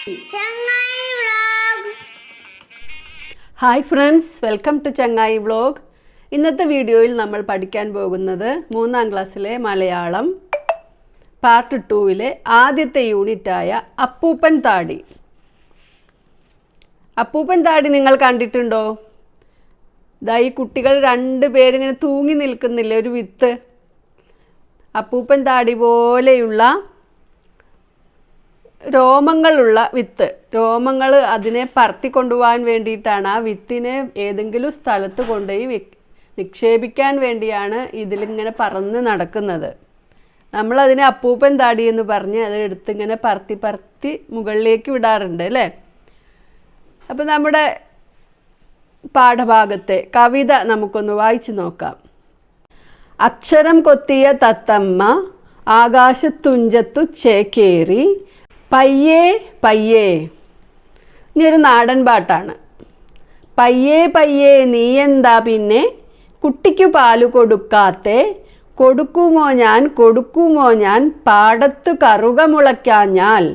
ചങ്ങായി vlog. Hi friends, welcome to Changayi vlog. ഇന്നത്തെ വീഡിയോയിൽ നമ്മൾ പഠിക്കാൻ പോകുന്നത് 3ാം ക്ലാസ്സിലെ മലയാളം പാർട്ട് 2-ലെ ആദ്യത്തെ യൂണിറ്റായ അപ്പൂപ്പൻ താടി. അപ്പൂപ്പൻ താടി നിങ്ങൾ കണ്ടിട്ടുണ്ടോ? ഈ കുട്ടികൾ 2 പേരിങ്ങനെ തൂങ്ങി നിൽക്കുന്നില്ലേ ഒരു വിത്ത്. അപ്പൂപ്പൻ താടി പോലെയുള്ള രോമങ്ങളുള്ള വിത്ത്. രോമങ്ങൾ അതിനെ പറത്തി കൊണ്ടുപോകാൻ വേണ്ടിയിട്ടാണ്. ആ വിത്തിനെ ഏതെങ്കിലും സ്ഥലത്ത് കൊണ്ടുപോയി നിക്ഷേപിക്കാൻ വേണ്ടിയാണ് ഇതിലിങ്ങനെ പറന്ന് നടക്കുന്നത്. നമ്മളതിനെ അപ്പൂപ്പൻ താടി എന്ന് പറഞ്ഞ് അതെടുത്തിങ്ങനെ പറത്തി മുകളിലേക്ക് വിടാറുണ്ട് അല്ലേ? അപ്പം നമ്മുടെ പാഠഭാഗത്തെ കവിത നമുക്കൊന്ന് വായിച്ചു നോക്കാം. അക്ഷരം കൊത്തിയ തത്തമ്മ ആകാശത്തുഞ്ചത്തു ചേക്കേറി പയ്യേ പയ്യേ. ഇനിയൊരു നാടൻ പാട്ടാണ്. പയ്യേ പയ്യേ നീയെന്താ പിന്നെ കുട്ടിക്കു പാല് കൊടുക്കാത്തെ, കൊടുക്കുമോ ഞാൻ പാടത്ത് കറുക മുളയ്ക്കാഞ്ഞാൽ.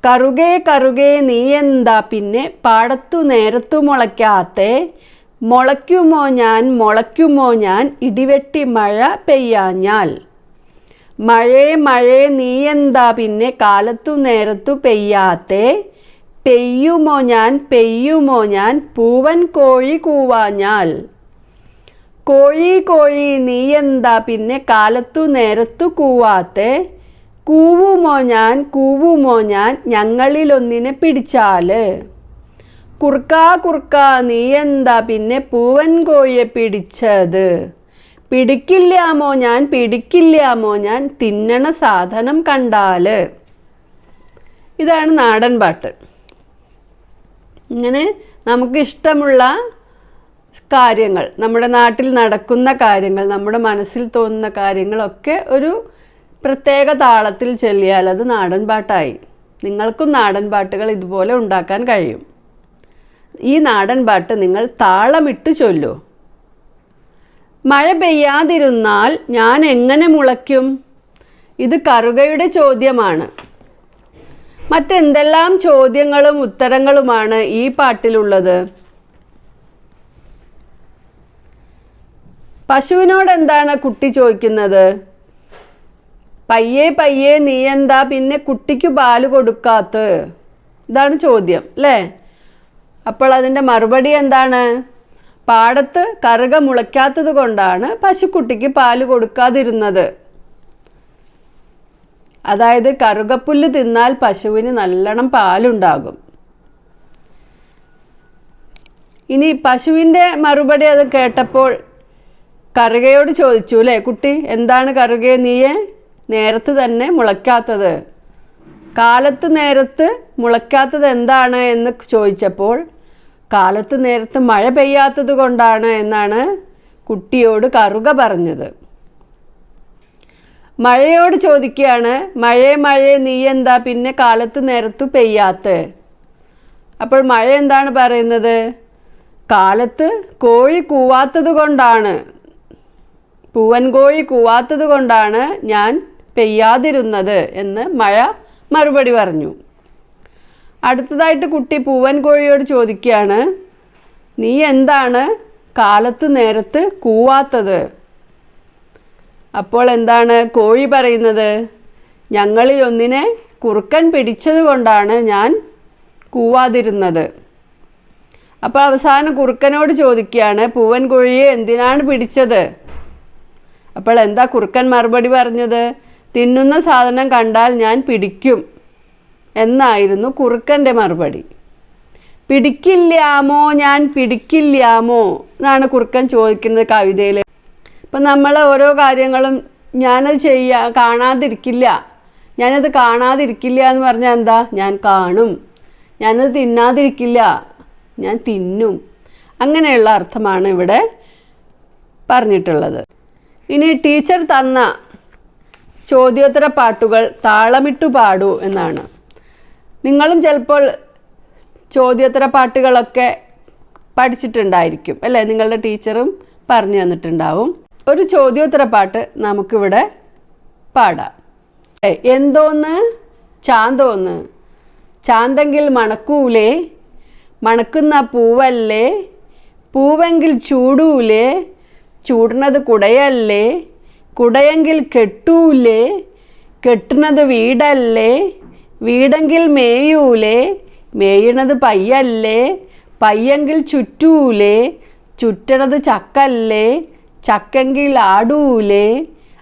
കറുകേ കറുകേ നീയെന്താ പിന്നെ പാടത്തു നേരത്തു മുളയ്ക്കാത്തെ, മുളയ്ക്കുമോ ഞാൻ ഇടിവെട്ടി മഴ പെയ്യാഞ്ഞാൽ. മഴേ മഴേ നീയെന്താ പിന്നെ കാലത്തു നേരത്തു പെയ്യാത്തെ, പെയ്യുമോ ഞാൻ പൂവൻ കോഴി കൂവാഞ്ഞാൽ. കോഴി കോഴി നീയെന്താ പിന്നെ കാലത്തു നേരത്തു കൂവാത്തെ, കൂവുമോ ഞാൻ ഞങ്ങളിലൊന്നിനെ പിടിച്ചാല്. കുറുക്കാ നീയെന്താ പിന്നെ പൂവൻ കോഴിയെ പിടിച്ചത്, പിടിക്കില്ലാമോ ഞാൻ തിന്നണ സാധനം കണ്ടാല്. ഇതാണ് നാടൻ പാട്ട്. ഇങ്ങനെ നമുക്കിഷ്ടമുള്ള കാര്യങ്ങൾ, നമ്മുടെ നാട്ടിൽ നടക്കുന്ന കാര്യങ്ങൾ, നമ്മുടെ മനസ്സിൽ തോന്നുന്ന കാര്യങ്ങളൊക്കെ ഒരു പ്രത്യേക താളത്തിൽ ചൊല്ലിയാൽ അത് നാടൻ പാട്ടായി. നിങ്ങൾക്കും നാടൻ പാട്ടുകൾ ഇതുപോലെ ഉണ്ടാക്കാൻ കഴിയും. ഈ നാടൻ പാട്ട് നിങ്ങൾ താളമിട്ട് ചൊല്ലൂ. മഴ പെയ്യാതിരുന്നാൽ ഞാൻ എങ്ങനെ മുളയ്ക്കും? ഇത് കറുകയുടെ ചോദ്യമാണ്. മറ്റെന്തെല്ലാം ചോദ്യങ്ങളും ഉത്തരങ്ങളുമാണ് ഈ പാട്ടിലുള്ളത്? പശുവിനോട് എന്താണ് കുട്ടി ചോദിക്കുന്നത്? പയ്യേ പയ്യേ നീയെന്താ പിന്നെ കുട്ടിക്ക് പാല് കൊടുക്കാത്ത? ഇതാണ് ചോദ്യം അല്ലേ? അപ്പോൾ അതിൻ്റെ മറുപടി എന്താണ്? പാടത്ത് കറുക മുളയ്ക്കാത്തത് കൊണ്ടാണ് പശുക്കുട്ടിക്ക് പാല് കൊടുക്കാതിരുന്നത്. അതായത് കറുകപ്പുല്ല് തിന്നാൽ പശുവിന് നല്ലോണം പാലുണ്ടാകും. ഇനി പശുവിൻ്റെ മറുപടി അത് കേട്ടപ്പോൾ കറുകയോട് ചോദിച്ചു അല്ലേ, കുട്ടി എന്താണ് കറുകയെ നീയെ നേരത്ത് തന്നെ മുളയ്ക്കാത്തത്, കാലത്ത് നേരത്ത് മുളയ്ക്കാത്തത് എന്താണ് എന്ന് ചോദിച്ചപ്പോൾ കാലത്ത് നേരത്ത് മഴ പെയ്യാത്തത് കൊണ്ടാണ് എന്നാണ് കുട്ടിയോട് കറുക പറഞ്ഞത്. മഴയോട് ചോദിക്കുകയാണ്, മഴേ നീയെന്താ പിന്നെ കാലത്ത് നേരത്തു പെയ്യാത്ത? അപ്പോൾ മഴ എന്താണ് പറയുന്നത്? കാലത്ത് കോഴി കൂവാത്തത് കൊണ്ടാണ്, പൂവൻ കോഴി കൂവാത്തത് കൊണ്ടാണ് ഞാൻ പെയ്യാതിരുന്നത് എന്ന് മഴ മറുപടി പറഞ്ഞു. അടുത്തതായിട്ട് കുട്ടി പൂവൻ കോഴിയോട് ചോദിക്കുകയാണ്, നീ എന്താണ് കാലത്ത് നേരത്ത് കൂവാത്തത്? അപ്പോൾ എന്താണ് കോഴി പറയുന്നത്? ഞങ്ങളിൽ ഒന്നിനെ കുറുക്കൻ പിടിച്ചത് കൊണ്ടാണ് ഞാൻ കൂവാതിരുന്നത്. അപ്പോൾ അവസാനം കുറുക്കനോട് ചോദിക്കുകയാണ്, പൂവൻ കോഴിയെ എന്തിനാണ് പിടിച്ചത്? അപ്പോൾ എന്താ കുറുക്കൻ മറുപടി പറഞ്ഞത്? തിന്നുന്ന സാധനം കണ്ടാൽ ഞാൻ പിടിക്കും എന്നായിരുന്നു കുറുക്കൻ്റെ മറുപടി. പിടിക്കില്ലാമോ എന്നാണ് കുറുക്കൻ ചോദിക്കുന്നത് കവിതയിൽ. ഇപ്പം നമ്മൾ ഓരോ കാര്യങ്ങളും ഞാനത് ഞാനത് കാണാതിരിക്കില്ല എന്ന് പറഞ്ഞാൽ എന്താ? ഞാൻ കാണും. ഞാനത് തിന്നാതിരിക്കില്ല, ഞാൻ തിന്നും. അങ്ങനെയുള്ള അർത്ഥമാണ് ഇവിടെ പറഞ്ഞിട്ടുള്ളത്. ഇനി ടീച്ചർ തന്ന ചോദ്യോത്തര പാട്ടുകൾ താളമിട്ടു പാടൂ എന്നാണ്. നിങ്ങളും ചിലപ്പോൾ ചോദ്യോത്തര പാട്ടുകളൊക്കെ പഠിച്ചിട്ടുണ്ടായിരിക്കും അല്ലേ? നിങ്ങളുടെ ടീച്ചറും പറഞ്ഞു തന്നിട്ടുണ്ടാവും. ഒരു ചോദ്യോത്തര പാട്ട് നമുക്കിവിടെ പാടാം. എന്തോന്ന് ചാന്തോന്ന് ചാന്തെങ്കിൽ മണക്കൂലേ, മണക്കുന്ന പൂവല്ലേ, പൂവെങ്കിൽ ചൂടൂലേ, ചൂടുന്നത് കുടയല്ലേ, കുടയെങ്കിൽ കെട്ടൂലേ, കെട്ടുന്നത് വീടല്ലേ, വീടെങ്കിൽ മേയൂലേ, മേയണത് പയ്യല്ലേ, പയ്യെങ്കിൽ ചുറ്റൂലേ, ചുറ്റണത് ചക്കല്ലേ, ചക്കെങ്കിൽ ആടൂലേ,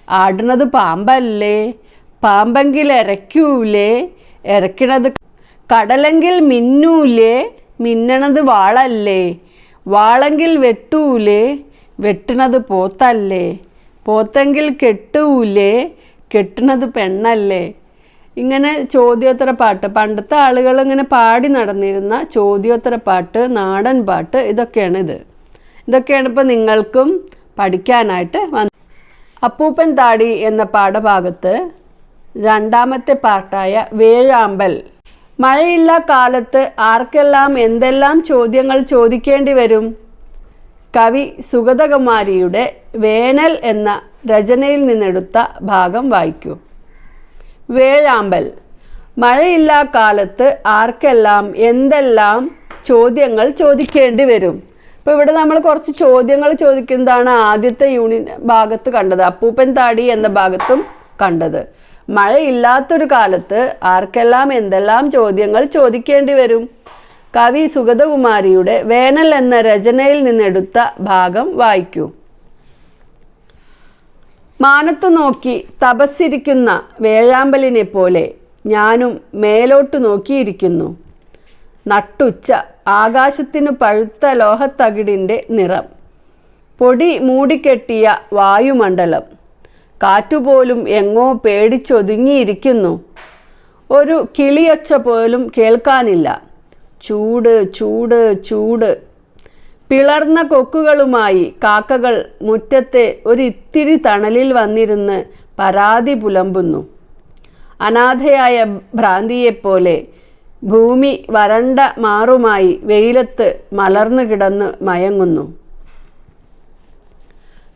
ആടുന്നത് പാമ്പല്ലേ, പാമ്പെങ്കിൽ ഇരയ്ക്കൂലേ, ഇരയ്ക്കണത് കടലെങ്കിൽ മിന്നൂലേ, മിന്നണത് വാളല്ലേ, വാളെങ്കിൽ വെട്ടൂലേ, വെട്ടണത് പോത്തല്ലേ, പോത്തെങ്കിൽ കെട്ടൂലേ, കെട്ടണത് പെണ്ണല്ലേ. ഇങ്ങനെ ചോദ്യോത്തര പാട്ട്, പണ്ടത്തെ ആളുകൾ ഇങ്ങനെ പാടി നടന്നിരുന്ന ചോദ്യോത്തര പാട്ട്, നാടൻ പാട്ട്, ഇതൊക്കെയാണ് ഇപ്പോൾ നിങ്ങൾക്കും പഠിക്കാനായിട്ട് വന്നു. അപ്പൂപ്പൻ താടി എന്ന പാഠഭാഗത്ത് രണ്ടാമത്തെ പാർട്ടായ വേഴാമ്പൽ. മഴയില്ല കാലത്ത് ആർക്കെല്ലാം എന്തെല്ലാം ചോദ്യങ്ങൾ ചോദിക്കേണ്ടി വരും? കവി സുഗതകുമാരിയുടെ വേനൽ എന്ന രചനയിൽ നിന്നെടുത്ത ഭാഗം വായിക്കൂ. വേഴാമ്പൽ. മഴയില്ല കാലത്ത് ആർക്കെല്ലാം എന്തെല്ലാം ചോദ്യങ്ങൾ ചോദിക്കേണ്ടി വരും. ഇപ്പോൾ ഇവിടെ നമ്മൾ കുറച്ച് ചോദ്യങ്ങൾ ചോദിക്കുന്നതാണ് ആദ്യത്തെ ഭാഗത്ത് കണ്ടത്, അപ്പൂപ്പൻ താടി എന്ന ഭാഗത്തും കണ്ടത്. മഴയില്ലാത്തൊരു കാലത്ത് ആർക്കെല്ലാം എന്തെല്ലാം ചോദ്യങ്ങൾ ചോദിക്കേണ്ടി വരും? കവി സുഗതകുമാരിയുടെ വേനൽ എന്ന രചനയിൽ നിന്നെടുത്ത ഭാഗം വായിക്കൂ. മാനത്തു നോക്കി തപസ്സിരിക്കുന്ന വേഴാമ്പലിനെ പോലെ ഞാനും മേലോട്ട് നോക്കിയിരിക്കുന്നു. നട്ടുച്ച ആകാശത്തിനു പഴുത്ത ലോഹത്തകിടിൻ്റെ നിറം, പൊടി മൂടിക്കെട്ടിയ വായുമണ്ഡലം, കാറ്റുപോലും എങ്ങോ പേടിച്ചൊതുങ്ങിയിരിക്കുന്നു. ഒരു കിളിയൊച്ച പോലും കേൾക്കാനില്ല. ചൂട് ചൂട് ചൂട്. പിളർന്ന കൊക്കുകളുമായി കാക്കകൾ മുറ്റത്തെ ഒരിത്തിരി തണലിൽ വന്നിരുന്ന് പരാതി പുലമ്പുന്നു. അനാഥയായ ഭ്രാന്തിയെപ്പോലെ ഭൂമി വരണ്ട മാറുമായി വെയിലത്ത് മലർന്നു കിടന്ന് മയങ്ങുന്നു.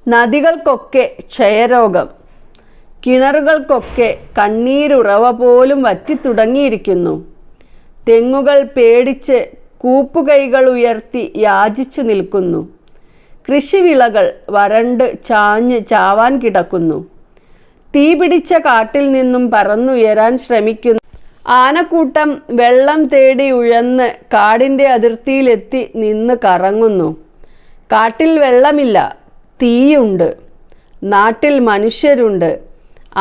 നദികൾക്കൊക്കെ ക്ഷയരോഗം, കിണറുകൾക്കൊക്കെ കണ്ണീരുറവ പോലും വറ്റിത്തുടങ്ങിയിരിക്കുന്നു. തെങ്ങുകൾ പേടിച്ച് കൂപ്പുകൈകൾ ഉയർത്തി യാചിച്ചു നിൽക്കുന്നു. കൃഷിവിളകൾ വരണ്ട് ചാഞ്ഞ് ചാവാൻ കിടക്കുന്നു. തീപിടിച്ച കാട്ടിൽ നിന്നും പറന്നുയരാൻ ശ്രമിക്കുന്നു. ആനക്കൂട്ടം വെള്ളം തേടി ഉഴന്ന് കാടിൻ്റെ അതിർത്തിയിലെത്തി നിന്ന് കറങ്ങുന്നു. കാട്ടിൽ വെള്ളമില്ല, തീയുണ്ട്. നാട്ടിൽ മനുഷ്യരുണ്ട്.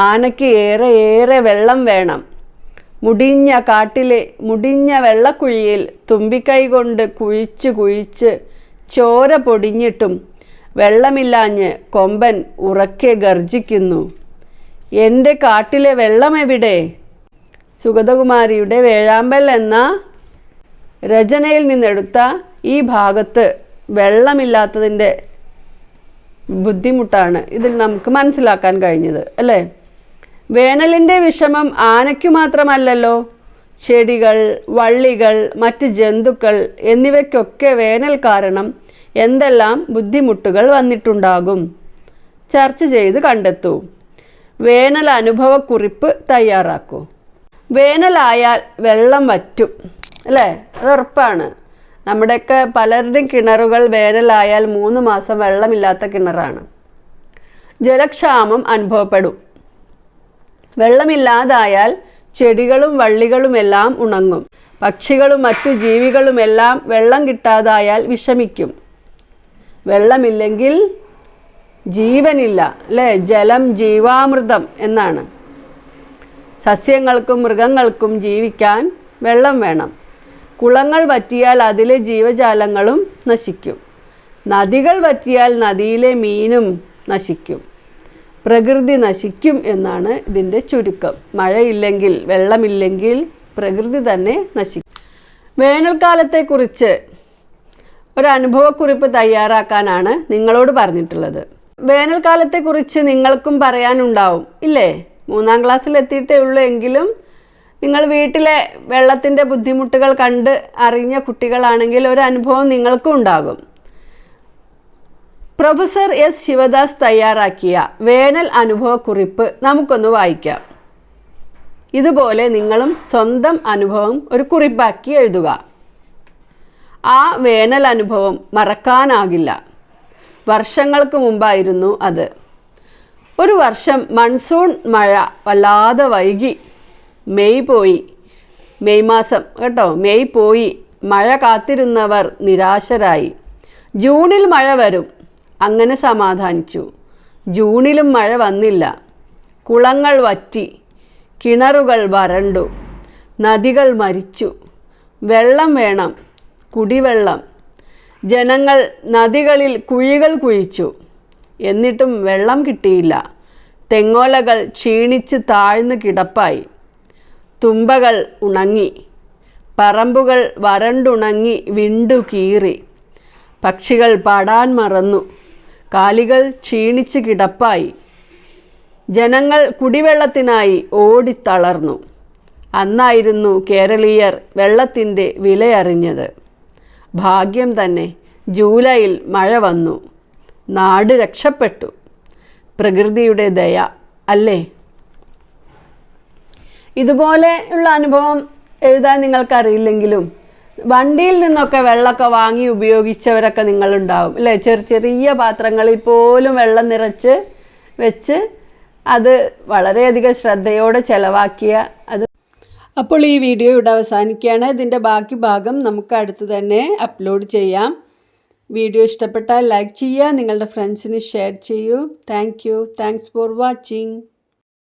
ആനയ്ക്ക് ഏറെ വെള്ളം വേണം. മുടിഞ്ഞ കാട്ടിലെ മുടിഞ്ഞ വെള്ളക്കുഴിയിൽ തുമ്പിക്കൈ കൊണ്ട് കുഴിച്ച് ചോര പൊടിഞ്ഞിട്ടും വെള്ളമില്ലാഞ്ഞ് കൊമ്പൻ ഉറക്കെ ഗർജിക്കുന്നു. എൻ്റെ കാട്ടിലെ വെള്ളമെവിടെ? സുഗതകുമാരിയുടെ വേഴാമ്പൽ എന്ന രചനയിൽ നിന്നെടുത്ത ഈ ഭാഗത്ത് വെള്ളമില്ലാത്തതിൻ്റെ ബുദ്ധിമുട്ടാണ് ഇതിൽ നമുക്ക് മനസ്സിലാക്കാൻ കഴിഞ്ഞത്, അല്ലേ? വേനലിൻ്റെ വിഷമം ആനയ്ക്കു മാത്രമല്ലല്ലോ. ചെടികൾ, വള്ളികൾ, മറ്റ് ജന്തുക്കൾ എന്നിവയ്ക്കൊക്കെ വേനൽ കാരണം എന്തെല്ലാം ബുദ്ധിമുട്ടുകൾ വന്നിട്ടുണ്ടാകും? ചർച്ച ചെയ്ത് കണ്ടെത്തൂ. വേനൽ അനുഭവക്കുറിപ്പ് തയ്യാറാക്കൂ. വേനലായാൽ വെള്ളം വറ്റും, അല്ലേ? അത് ഉറപ്പാണ്. നമ്മുടെയൊക്കെ പലരുടെയും കിണറുകൾ വേനലായാൽ 3 മാസം വെള്ളമില്ലാത്ത കിണറാണ്. ജലക്ഷാമം അനുഭവപ്പെടും. വെള്ളമില്ലാതായാൽ ചെടികളും വള്ളികളുമെല്ലാം ഉണങ്ങും. പക്ഷികളും മറ്റു ജീവികളുമെല്ലാം വെള്ളം കിട്ടാതായാൽ വിഷമിക്കും. വെള്ളമില്ലെങ്കിൽ ജീവനില്ല, അല്ലേ? ജലം ജീവാമൃതം എന്നാണ്. സസ്യങ്ങൾക്കും മൃഗങ്ങൾക്കും ജീവിക്കാൻ വെള്ളം വേണം. കുളങ്ങൾ വറ്റിയാൽ അതിലെ ജീവജാലങ്ങളും നശിക്കും. നദികൾ വറ്റിയാൽ നദിയിലെ മീനും നശിക്കും. പ്രകൃതി നശിക്കും എന്നാണ് ഇതിൻ്റെ ചുരുക്കം. മഴയില്ലെങ്കിൽ, വെള്ളമില്ലെങ്കിൽ പ്രകൃതി തന്നെ നശിക്കും. വേനൽക്കാലത്തെക്കുറിച്ച് ഒരു അനുഭവക്കുറിപ്പ് തയ്യാറാക്കാനാണ് നിങ്ങളോട് പറഞ്ഞിട്ടുള്ളത്. വേനൽക്കാലത്തെക്കുറിച്ച് നിങ്ങൾക്കും പറയാനുണ്ടാവും, ഇല്ലേ? 3-ാം ക്ലാസ്സിൽ എത്തിയിട്ടേ ഉള്ളൂ എങ്കിലും നിങ്ങൾ വീട്ടിലെ വെള്ളത്തിൻ്റെ ബുദ്ധിമുട്ടുകൾ കണ്ട് അറിഞ്ഞ കുട്ടികളാണെങ്കിൽ ഒരു അനുഭവം നിങ്ങൾക്കും ഉണ്ടാകും. പ്രൊഫസർ എസ് ശിവദാസ് തയ്യാറാക്കിയ വേനൽ അനുഭവക്കുറിപ്പ് നമുക്കൊന്ന് വായിക്കാം. ഇതുപോലെ നിങ്ങളും സ്വന്തം അനുഭവം ഒരു കുറിപ്പാക്കി എഴുതുക. ആ വേനൽ അനുഭവം മറക്കാനാകില്ല. വർഷങ്ങൾക്ക് മുമ്പായിരുന്നു അത്. ഒരു വർഷം മൺസൂൺ മഴ വല്ലാതെ വൈകി. മെയ് മാസം കേട്ടോ, മെയ് പോയി. മഴ കാത്തിരുന്നവർ നിരാശരായി. ജൂണിൽ മഴ വരും, അങ്ങനെ സമാധാനിച്ചു. ജൂണിലും മഴ വന്നില്ല. കുളങ്ങൾ വറ്റി, കിണറുകൾ വരണ്ടു, നദികൾ മരിച്ചു. വെള്ളം വേണം, കുടിവെള്ളം. ജനങ്ങൾ നദികളിൽ കുഴികൾ കുഴിച്ചു, എന്നിട്ടും വെള്ളം കിട്ടിയില്ല. തെങ്ങോലകൾ ക്ഷീണിച്ച് താഴ്ന്നു കിടപ്പായി. തുമ്പകൾ ഉണങ്ങി, പറമ്പുകൾ വരണ്ടുണങ്ങി വിണ്ടു കീറി. പക്ഷികൾ പാടാൻ മറന്നു, കാലികൾ ക്ഷീണിച്ച് കിടപ്പായി. ജനങ്ങൾ കുടിവെള്ളത്തിനായി ഓടിത്തളർന്നു. അന്നായിരുന്നു കേരളീയർ വെള്ളത്തിൻ്റെ വിലയറിഞ്ഞത്. ഭാഗ്യം തന്നെ, ജൂലൈയിൽ മഴ വന്നു. നാട് രക്ഷപ്പെട്ടു. പ്രകൃതിയുടെ ദയ അല്ലേ? ഇതുപോലെയുള്ള അനുഭവം എഴുതാൻ നിങ്ങൾക്കറിയില്ലെങ്കിലും വണ്ടിയിൽ നിന്നൊക്കെ വെള്ളമൊക്കെ വാങ്ങി ഉപയോഗിച്ചവരൊക്കെ നിങ്ങളുണ്ടാവും അല്ലേ? ചെറിയ പാത്രങ്ങളിൽ പോലും വെള്ളം നിറച്ച് വെച്ച് അത് വളരെയധികം ശ്രദ്ധയോടെ ചെലവാക്കിയ അത്. അപ്പോൾ ഈ വീഡിയോ ഇവിടെ അവസാനിക്കുകയാണ്. ഇതിൻ്റെ ബാക്കി ഭാഗം നമുക്ക് അടുത്ത് തന്നെ അപ്ലോഡ് ചെയ്യാം. വീഡിയോ ഇഷ്ടപ്പെട്ടാൽ ലൈക്ക് ചെയ്യുക, നിങ്ങളുടെ ഫ്രണ്ട്സിന് ഷെയർ ചെയ്യൂ. Thanks for watching.